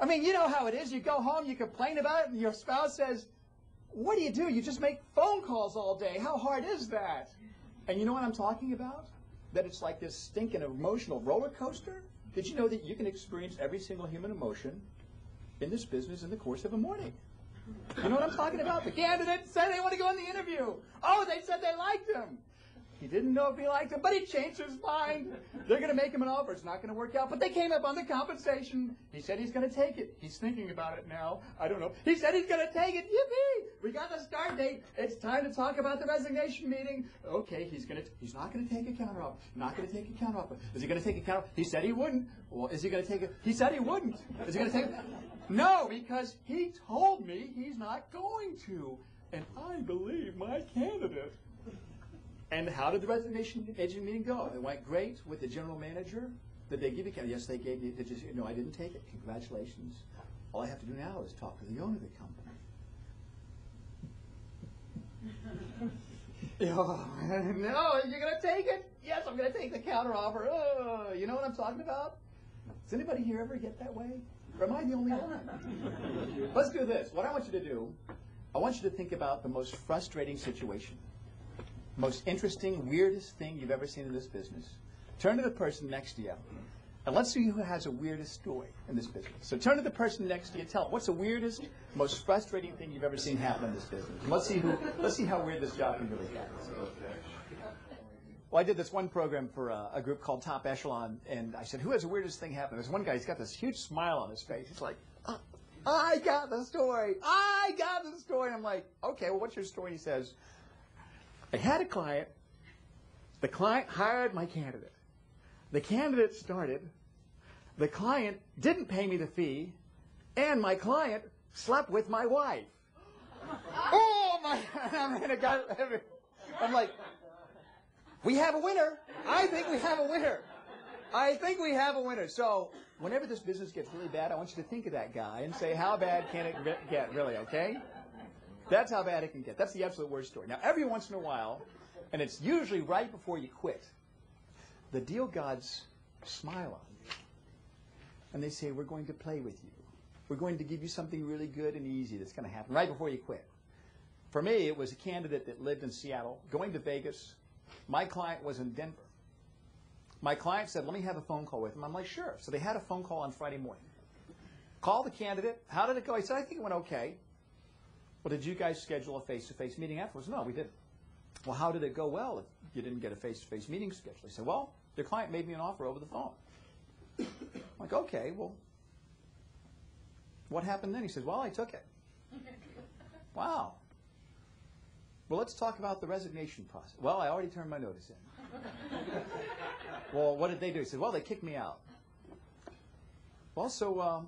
I mean, you know how it is. You go home, you complain about it, and your spouse says, what do? You just make phone calls all day. How hard is that? And you know what I'm talking about? That it's like this stinking emotional roller coaster? Did you know that you can experience every single human emotion in this business in the course of a morning? You know what I'm talking about? The candidate said they want to go on the interview. Oh, they said they liked him. He didn't know if he liked him, but he changed his mind. They're going to make him an offer. It's not going to work out. But they came up on the compensation. He said he's going to take it. He's thinking about it now. I don't know. He said he's going to take it. Yippee! We got the start date. It's time to talk about the resignation meeting. Okay, he's not going to take a counteroffer. Not going to take a counteroffer. Is he going to take a counteroffer? He said he wouldn't. Well, is he going to take it? He said he wouldn't. Is he going to take it? No, because he told me he's not going to. And I believe my candidate. And how did the resignation agent meeting go? It went great with the general manager. Did they give you? Yes, they gave me. Did you? No, I didn't take it. Congratulations. All I have to do now is talk to the owner of the company. No, you're going to take it? Yes, I'm going to take the counteroffer. You know what I'm talking about? Does anybody here ever get that way? Or am I the only one? Let's do this. What I want you to do, I want you to think about the most frustrating situation. Most interesting, weirdest thing you've ever seen in this business. Turn to the person next to you, and let's see who has the weirdest story in this business. So turn to the person next to you. Tell them, what's the weirdest, most frustrating thing you've ever seen happen in this business? And let's see how weird this job can really get. Well, I did this one program for a group called Top Echelon, and I said, who has the weirdest thing happen? There's one guy, he's got this huge smile on his face. He's like, I got the story. I got the story. And I'm like, okay, well, what's your story? And he says, I had a client. The client hired my candidate. The candidate started. The client didn't pay me the fee, and my client slept with my wife. Oh my! I'm like, we have a winner. I think we have a winner. I think we have a winner. So whenever this business gets really bad, I want you to think of that guy and say, how bad can it get, really? Okay? That's how bad it can get. That's the absolute worst story. Now, every once in a while, and it's usually right before you quit, the deal gods smile on you. And they say, we're going to play with you. We're going to give you something really good and easy that's going to happen right before you quit. For me, it was a candidate that lived in Seattle, going to Vegas. My client was in Denver. My client said, let me have a phone call with him. I'm like, sure. So they had a phone call on Friday morning. Called the candidate. How did it go? He said, I think it went okay. Well, did you guys schedule a face-to-face meeting afterwards? No, we didn't. Well, how did it go well if you didn't get a face-to-face meeting scheduled? He said, well, your client made me an offer over the phone. I'm like, okay, well, what happened then? He said, well, I took it. Wow. Well, let's talk about the resignation process. Well, I already turned my notice in. Well, what did they do? He said, well, they kicked me out. Well, so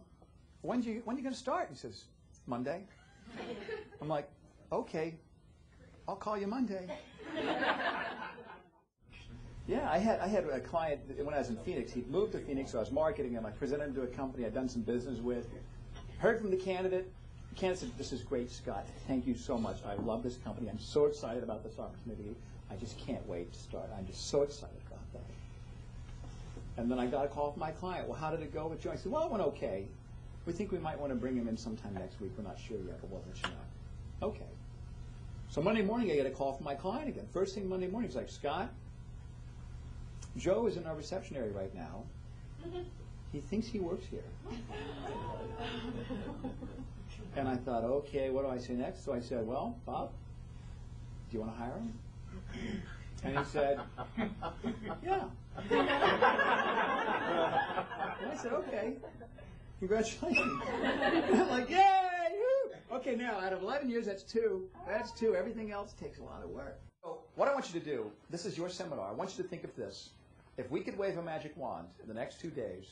when you going to start? He says, Monday. I'm like, okay, I'll call you Monday. Yeah, I had a client when I was in Phoenix. He moved to Phoenix, so I was marketing him. I presented him to a company I'd done some business with. Heard from the candidate. The candidate said, this is great, Scott. Thank you so much. I love this company. I'm so excited about this opportunity. I just can't wait to start. I'm just so excited about that. And then I got a call from my client. Well, how did it go with Joe? I said, well, it went okay. We think we might want to bring him in sometime next week. We're not sure yet, but we'll let you know. Okay. So Monday morning, I get a call from my client again. First thing Monday morning, he's like, Scott, Joe is in our reception area right now. He thinks he works here. And I thought, okay, what do I say next? So I said, well, Bob, do you want to hire him? And he said, yeah. And I said, okay. Congratulations. I'm like, yay! Woo! Okay, now, out of 11 years, that's 2. That's 2. Everything else takes a lot of work. So what I want you to do, this is your seminar. I want you to think of this. If we could wave a magic wand in the next 2 days,